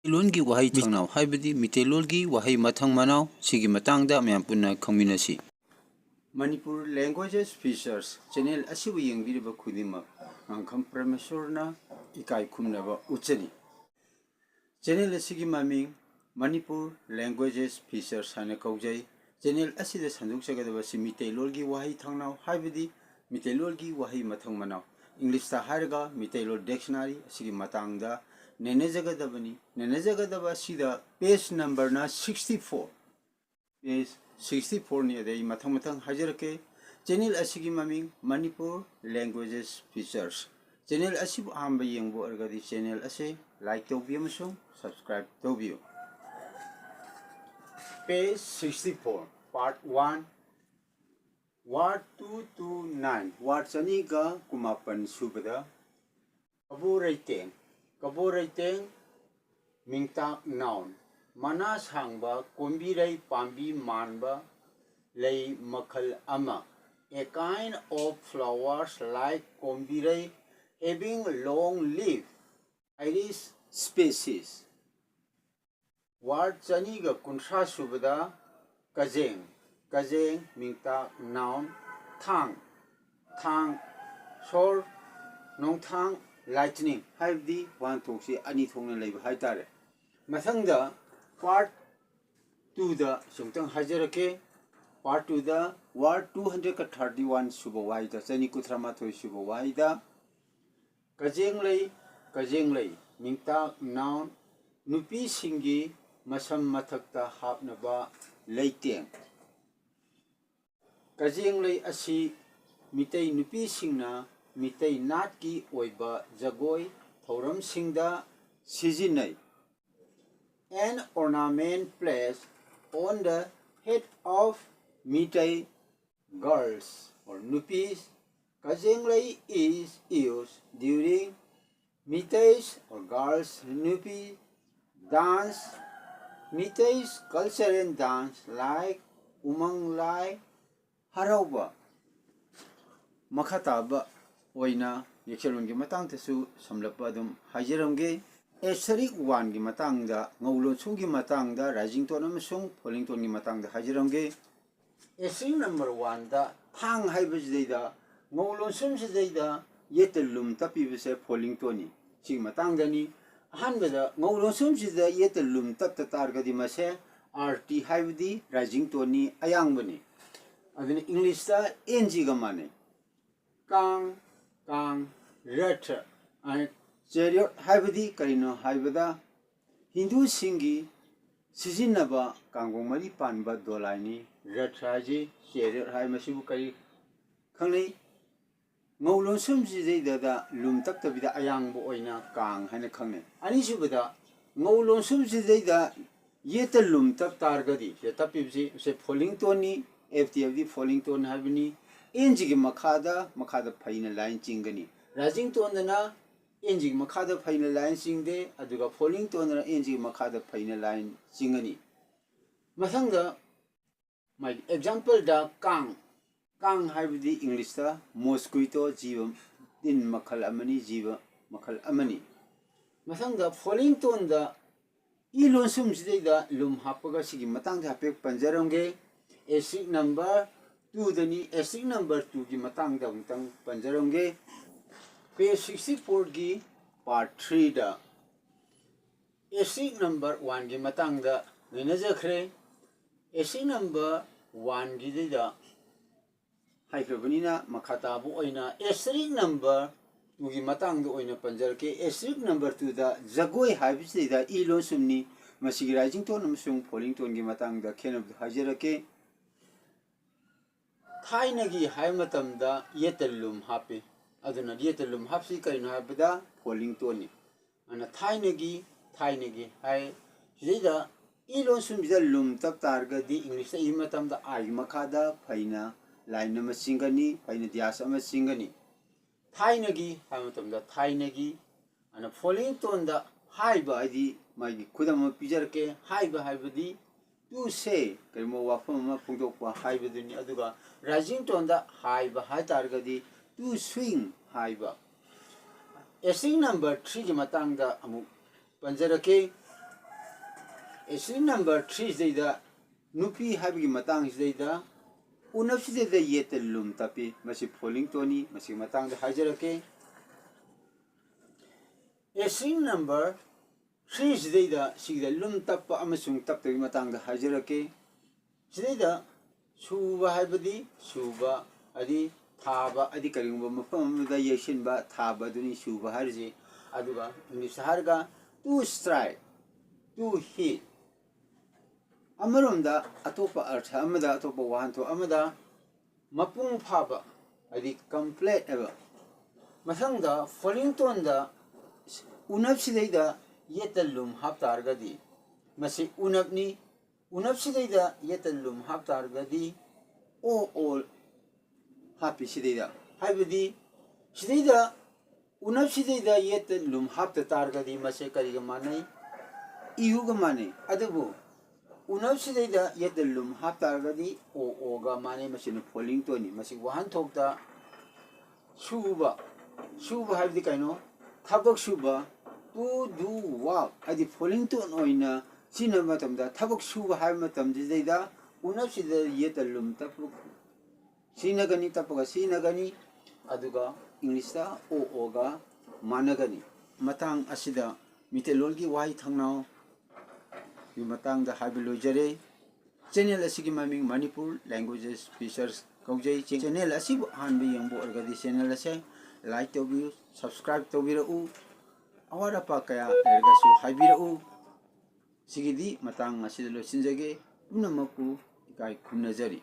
Meeteilol Waaheithangnau haibadi Meeteilol Waaheithangnau sigi matangda mayam punna khangminasi. Manipur Languages Features channel asibu yengbiriba khudima angkham Parmesorna ikai khumnaba uchani. Channel asigi maming Manipur Languages Features hana kaujai. Channel asida sanduk sagadaba si Meeteilol Waaheithangnau haibadi Meeteilol Waaheithangnau English ta haraga Meeteilol Dictionary asigi matangda Nenejagadaba sida page number na 64 page 64 ni adai mathang hajarake channel asigi maming Manipur Languages Features channel asibu amba yengbo argadi channel ase like tawbiyo amasung subscribe tawbiyo page 64 part 1 word 229 word chani ga kumapan subada Kaboraiteng mingtak noun manas hangba kombirai pambi manba lay makhal ama a kind of flowers like kombirai having long leaf iris species. Word chani ga kunsha subada kajeng mingtak noun thang shor nong thang lightning haibdi one thoksi ani thongna leiba haitare mathangda part 2 da sungtang hajarake part 2 da word 231 suba waida chani kutrama thoi suba waida kajeng lei mingta noun nupi singi masam mathakta hapnaba leiteng kajeng lei asi mitei nupi singna Mitei Natki Oiba Jagoi Thoram Singda Sijinai. An ornament placed on the head of Mitei girls or Nupis. Kajenglai is used during Mitei's or girls' Nupi dance. Mitei's cultural dance like Umang Lai Harauba Makataba. Oina Yakshalungi Matang Tasu Samlapadum Hajaramge Esarik one Gimatanga Ngolo Sungi Matanga Rising Tonamasung Pollington Gimatanga Hajaramge Esing number 1 da Hang Hybus Data Ngolo Sums Data Yetelum Tapivise Pollingtoni Sigmatangani Hanbeda Ngolo Sums Yetelum Tap Targa di Mase RT Hybdi Rising Tony Ayangbani Adin English da Enjigamane Kang Rat and Chariot Habidi Karino Habida Hindu Singi Sizinaba Kangomari Panba Dolani Ratraji Chariot Haimasibu Kari Kani Molon Sumsi da Lum Taktabida Ayang Boina Kang Hanakane Anisubada Molon Sumsi da Yeta Lum Tak Targadi the Tapipsi se Pollingtoni FTFD Pollington Habini Injig Makada Paina line chingani. Rajing Tondana Injig Makada Paina line sing de Aduga falling tona Injig Makada Paina line singani. Masanga my example da Kang have the English da mosquito jiva in Makal Amani jiva Makal Amani. Masanga falling ton da Ilon Sums de da Lum Hapaga Sigi Matang Hapek Panjarange a sick number 2 dani esing number 2 gi matang da untang panjarongge page 64 gi part 3 da esing number 1 gi matang da nenajakhre esing number 1 gi da haikrabanina makhata bu oina esing number 2 gi matang da oina panjarke esing number 2 da jagoi habisi da ilo sumni masigi rising tone amsung falling tone gi matang da khenab hajarake Thainagi Haimatamda Yetelum happy. Aduna Yetelum hapsi Karino Habida, Pollingtoni. And a Thainagi Hai Zida Ilon Sumida Lum Tap Targa di English Imatam the Aimakada, Paina, Linama Singani, Paina Diasama Singani. Thainagi Haimatam the Thainagi and a Pollington the Haiba Adi, my Kudama Pijarke, Haiba Haibadi. To say, Kermo Wafama Pundopa Haibaduni Aduga, rising to the Haiba Haitargadi, to swing Haiba. A sing number 3 Matanga Amu Panjarake Exercise number 3 sida nupi habigi matang sida unap sida yet lum tapi masi falling toni masi matang da hajarake. Exercise number 3 sida sigda lum tappa amasung tapta matang da hajarake. Sida suba habidi suba adi thaba adi karingba mafam da yeshin ba thaba duni suba harji aduga English harga to strike to hit Amaronda atopa artha amada atopa wahanto amada mapung phaba adi complete eba masangda falling da unap sidaida yetalum haptargadi masi unapni unap sidaida yetalum haptargadi o all happy sidaida habidi sidaida unap sidaida yetalum hapta targadi masi kariga manai iuga manai adubu unap sidaida yetalum haptargadi o ga mane masinu falling toni masi wahan thokta suba habidi kaino thabak suba to do work adi falling ton oina sina matamda thabak suba hai matam jidaida unap sida yetalum tapuk sina gani tapaga sina gani aduga English da o ga managani matang asida Meeteilol Waaheithangnau matang da habilojare channel asigi maming Manipur languages features kaujai channel asibu hanbi yangbo orgadi channel ase like to view subscribe to biru awara pa kaya ergasu habiru sigidi matang asida lo sinjage unamaku ikai khumnajari